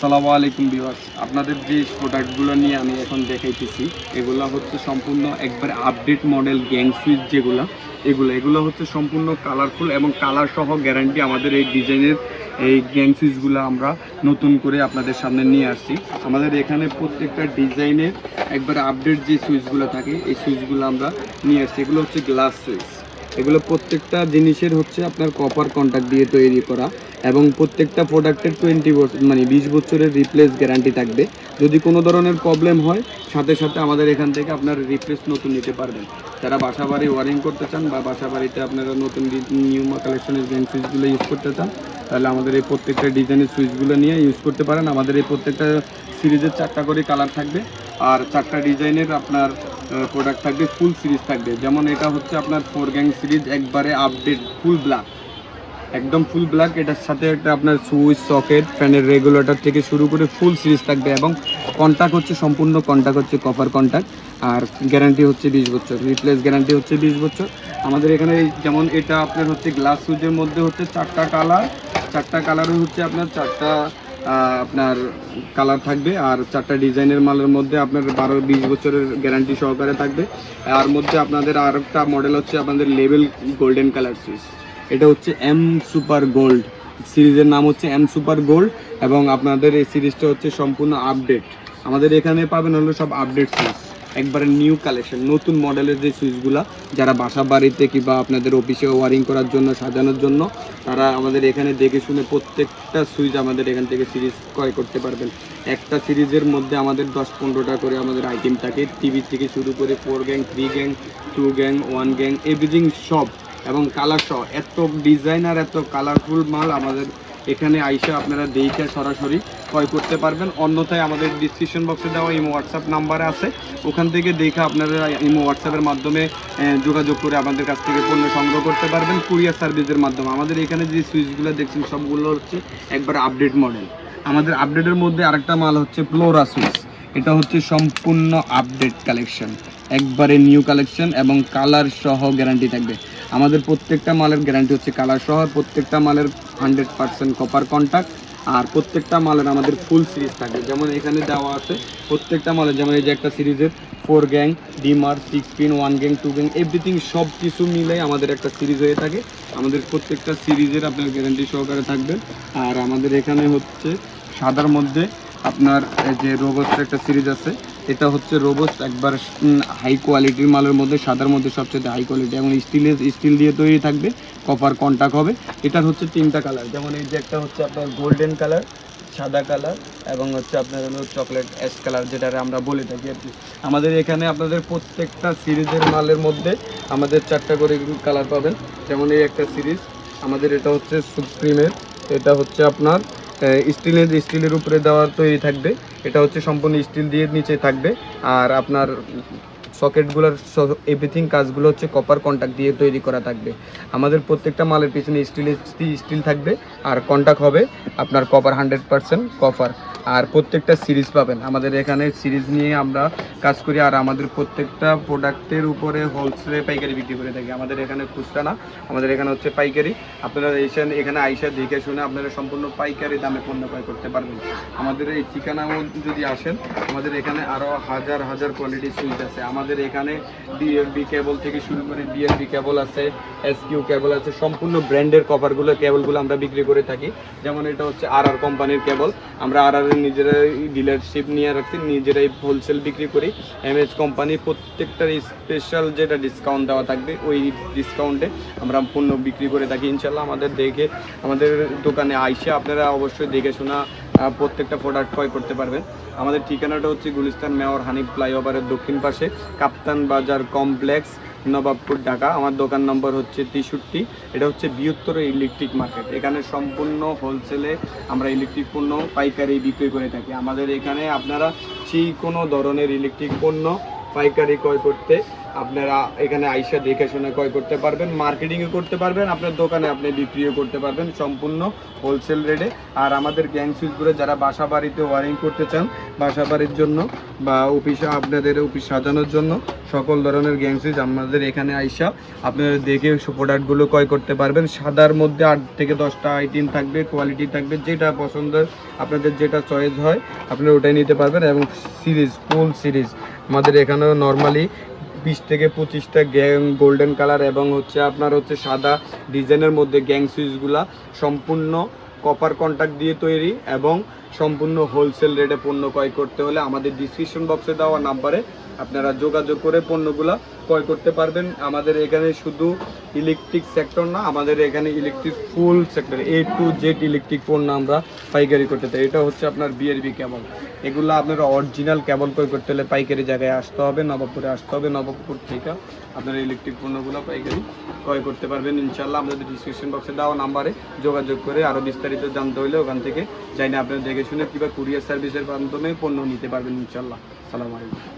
আসসালামু আলাইকুম ভিউয়ার্স, আপনাদের যে প্রোডাক্টগুলো নিয়ে আমি এখন দেখাইতেছি এগুলো হচ্ছে সম্পূর্ণ একবারে আপডেট মডেল গ্যাং সুইচ এগুলো হচ্ছে সম্পূর্ণ কালারফুল এবং কালার সহ গ্যারান্টি। আমাদের এই ডিজাইনের এই গ্যাং সুইচগুলো আমরা নতুন করে আপনাদের সামনে নিয়ে আসছি। আমাদের এখানে প্রত্যেকটা ডিজাইনের একবারে আপডেট যে সুইচগুলো থাকে এই সুইচগুলো আমরা নিয়ে আসছি। এগুলো হচ্ছে গ্লাস সুইচ। এগুলো প্রত্যেকটা জিনিসের হচ্ছে আপনার কপার কন্টাক্ট দিয়ে তৈরি করা এবং প্রত্যেকটা প্রোডাক্টের 20 বছর মানে 20 বছরের রিপ্লেস গ্যারান্টি থাকবে। যদি কোনো ধরনের প্রবলেম হয় সাথে সাথে আমাদের এখান থেকে আপনার রিপ্লেস নতুন নিতে পারবেন। যারা বাসা বাড়ি ওয়ারিং করতে চান বা বাসা বাড়িতে আপনারা নতুন নিউ কালেকশনের গ্যাং সুইচগুলো ইউজ করতে চান তাহলে আমাদের এই প্রত্যেকটা ডিজাইনের সুইচগুলো নিয়ে ইউজ করতে পারেন। আমাদের এই প্রত্যেকটা সিরিজের 4টা করে কালার থাকবে আর 4টা ডিজাইনের আপনার প্রোডাক্ট থাকবে, ফুল সিরিজ থাকবে। যেমন এটা হচ্ছে আপনার 4 গ্যাং সিরিজ, একবারে আপডেট ফুল ব্ল্যাক, একদম ফুল ব্ল্যাক। এটার সাথে একটা আপনার সুইচ, সকেট, ফ্যানের রেগুলেটর থেকে শুরু করে ফুল সিরিজ থাকবে এবং কন্টাক্ট হচ্ছে সম্পূর্ণ কন্টাক্ট হচ্ছে কপার কন্টাক্ট। আর গ্যারান্টি হচ্ছে 20 বছর, রিপ্লেস গ্যারান্টি হচ্ছে 20 বছর। আমাদের এখানে যেমন এটা আপনার হচ্ছে গ্লাস সুইচের মধ্যে হচ্ছে 4টা কালার, 4টা কালারও হচ্ছে আপনার 4টা আপনার কালার থাকবে আর 4টা ডিজাইনের মালের মধ্যে আপনার 12-20 বছরের গ্যারান্টি সহকারে থাকবে। আর মধ্যে আপনাদের আর একটা মডেল হচ্ছে আপনাদের লেভেল গোল্ডেন কালার সুইচ। এটা হচ্ছে এম সুপার গোল্ড সিরিজের নাম হচ্ছে এম সুপার গোল্ড এবং আপনাদের এই সিরিজটা হচ্ছে সম্পূর্ণ আপডেট। আমাদের এখানে পাবেন হলো সব আপডেট সুইচ, একবারে নিউ কালেকশন, নতুন মডেলের যে সুইচগুলা যারা বাসা বাড়িতে কিংবা আপনাদের অফিসে ওয়ারিং করার জন্য, সাজানোর জন্য তারা আমাদের এখানে দেখে শুনে প্রত্যেকটা সুইচ আমাদের এখান থেকে সিরিজ ক্রয় করতে পারবেন। একটা সিরিজের মধ্যে আমাদের 10-15টা করে আমাদের আইটেম থাকে, টিভি থেকে শুরু করে 4 gang, 3 gang, 2 gang, 1 gang, everything সব এবং কালার সহ। এত ডিজাইন আর এত কালারফুল মাল আমাদের এখানে আইসা আপনারা দেখে সরাসরি ক্রয় করতে পারবেন। অন্যথায় আমাদের ডিসক্রিপশন বক্সে দেওয়া ইমো হোয়াটসঅ্যাপ নাম্বার আছে, ওখান থেকে দেখে আপনারা ইমো হোয়াটসঅ্যাপের মাধ্যমে যোগাযোগ করে আমাদের কাছ থেকে পণ্য সংগ্রহ করতে পারবেন কুরিয়ার সার্ভিসের মাধ্যমে। আমাদের এখানে যে সুইচগুলো দেখছেন সবগুলো হচ্ছে একবার আপডেট মডেল। আমাদের আপডেটের মধ্যে আরেকটা মাল হচ্ছে ফ্লোরা সুইচ। এটা হচ্ছে সম্পূর্ণ আপডেট কালেকশন, একবারে নিউ কালেকশন এবং কালার সহ গ্যারান্টি থাকবে। আমাদের প্রত্যেকটা মালের গ্যারান্টি হচ্ছে কালার সহ, প্রত্যেকটা মালের 100% কপার কন্টাক্ট আর প্রত্যেকটা মালের আমাদের ফুল সিরিজ থাকে। যেমন এখানে দেওয়া আছে প্রত্যেকটা মালের, যেমন এই যে একটা সিরিজের 4 gang, dimmer, 6 pin, 1 gang, 2 gang, everything সব কিছু মিলে আমাদের একটা সিরিজ হয়ে থাকে। আমাদের প্রত্যেকটা সিরিজের আপনার গ্যারান্টি সহকারে থাকবে। আর আমাদের এখানে হচ্ছে সাদার মধ্যে আপনার যে রোবস্ট একটা সিরিজ আছে, এটা হচ্ছে রোবস্ট, একবার হাই কোয়ালিটির মালের মধ্যে সাদার মধ্যে সবচেয়ে হাই কোয়ালিটি এবং স্টিল দিয়ে তৈরি থাকবে, কপার কন্টাক্ট হবে। এটার হচ্ছে 3টা কালার, যেমন এই যে একটা হচ্ছে আপনার গোল্ডেন কালার, সাদা কালার এবং হচ্ছে আপনার হলো চকলেট অ্যাশ কালার, যেটা আমরা বলে থাকি আর কি। আমাদের এখানে আপনাদের প্রত্যেকটা সিরিজের মালের মধ্যে আমাদের 4টা করে কালার পাবেন। যেমন এই একটা সিরিজ আমাদের, এটা হচ্ছে সুপ্রিমের, এটা হচ্ছে আপনার স্টিলের উপরে দেওয়া তৈরি থাকবে। এটা হচ্ছে সম্পূর্ণ স্টিল দিয়ে নিচে থাকবে আর আপনার সকেটগুলোর এভরিথিং কাজগুলো হচ্ছে কপার কন্টাক্ট দিয়ে তৈরি করা থাকবে। আমাদের প্রত্যেকটা মালের পিছনে স্টিল থাকবে আর কন্টাক্ট হবে আপনার কপার, 100% কপার। আর প্রত্যেকটা সিরিজ পাবেন। আমাদের এখানে সিরিজ নিয়ে আমরা কাজ করি আর আমাদের প্রত্যেকটা প্রোডাক্টের উপরে হোলসেলে পাইকারি বিক্রি করে থাকি। আমাদের এখানে খুচরা না, আমাদের এখানে হচ্ছে পাইকারি। আপনারা এখানে আইসা দেখে শুনে আপনারা সম্পূর্ণ পাইকারি দামে পণ্য ক্রয় করতে পারবেন। আমাদের এই ঠিকানাও যদি আসেন, আমাদের এখানে আরও হাজার হাজার কোয়ালিটি সুইচ আছে। আমাদের এখানে ডিএলবি কেবল থেকে শুরু করে বিএলবি কেবল আছে, এসকিউ কেবল আছে, সম্পূর্ণ ব্র্যান্ডের কেবলগুলো আমরা বিক্রি করে থাকি। যেমন এটা হচ্ছে আর কোম্পানির কেবল, আমরা আর নিজেরাই ডিলারশিপ নিয়ে রাখছি, নিজেরাই হোলসেল বিক্রি করি। এমএচ কোম্পানি প্রত্যেকটার স্পেশাল যেটা ডিসকাউন্ট দেওয়া থাকবে ওই ডিসকাউন্টে আমরা পণ্য বিক্রি করে থাকি ইনশাল্লাহ। আমাদের দোকানে আইসে আপনারা অবশ্যই দেখে শোনা প্রত্যেকটা প্রোডাক্ট ক্রয় করতে পারবেন। আমাদের ঠিকানাটা হচ্ছে গুলিস্তান মেয়র হানিফ ফ্লাইওভারের দক্ষিণ পাশে, কাপ্তান বাজার কমপ্লেক্স, নবাবপুর, ঢাকা। আমার দোকান নম্বর হচ্ছে 63। এটা হচ্ছে বৃহত্তর ইলেকট্রিক মার্কেট। এখানে সম্পূর্ণ হোলসেলে আমরা ইলেকট্রিক পণ্য পাইকারি বিক্রি করে থাকি। আমাদের এখানে আপনারা যে কোনো ধরনের ইলেকট্রিক পণ্য পাইকারি ক্রয় করতে আপনারা এখানে আইসা দেখে শুনে ক্রয় করতে পারবেন, মার্কেটিংও করতে পারবেন, আপনার দোকানে আপনি বিক্রিও করতে পারবেন সম্পূর্ণ হোলসেল রেটে। আর আমাদের গ্যাং সুইচগুলো যারা বাসা বাড়িতে ওয়ারিং করতে চান, বাসা বাড়ির জন্য বা অফিসে আপনাদের অফিস সাজানোর জন্য সকল ধরনের গ্যাং সুইচ আমাদের এখানে আইসা আপনারা দেখে প্রোডাক্টগুলো ক্রয় করতে পারবেন। সাদার মধ্যে 8 থেকে 10টা আইটেম থাকবে, কোয়ালিটি থাকবে, যেটা পছন্দের আপনাদের যেটা চয়েস হয় আপনারা ওটাই নিতে পারবেন। এবং সিরিজ, ফুল সিরিজ আমাদের এখানেও নর্মালি 20 থেকে 25টা গ্যাং গোল্ডেন কালার এবং হচ্ছে আপনার হচ্ছে সাদা ডিজাইনের মধ্যে গ্যাং সুইচগুলা সম্পূর্ণ কপার কন্টাক্ট দিয়ে তৈরি এবং সম্পূর্ণ হোলসেল রেটে পণ্য ক্রয় করতে হলে আমাদের ডিসক্রিপশন বক্সে দেওয়া নাম্বারে আপনারা যোগাযোগ করে পণ্যগুলা ক্রয় করতে পারবেন। আমাদের এখানে শুধু ইলেকট্রিক সেক্টর না, আমাদের এখানে electric full sector A to Z electric পণ্য আমরা পাইকারি করতে চাই। এটা হচ্ছে আপনার বিআরবি কেবল, এগুলো আপনারা অরিজিনাল কেবল ক্রয় করতে হলে পাইকারি জায়গায় আসতে হবে, নবাবপুরে আসতে হবে। নবাবপুর থেকে আপনারা ইলেকট্রিক পণ্যগুলো পাইকারি ক্রয় করতে পারবেন ইনশাল্লাহ। আমাদের ডিসক্রিপশন বক্সে দেওয়া নাম্বারে যোগাযোগ করে আরও বিস্তারিত জানতে হলে ওখান থেকে যাইনি আপনারা দেখে শুনে কিংবা কুরিয়ার সার্ভিসের মাধ্যমে পণ্য নিতে পারবেন ইনশাল্লাহ। সালাম আলাইকুম।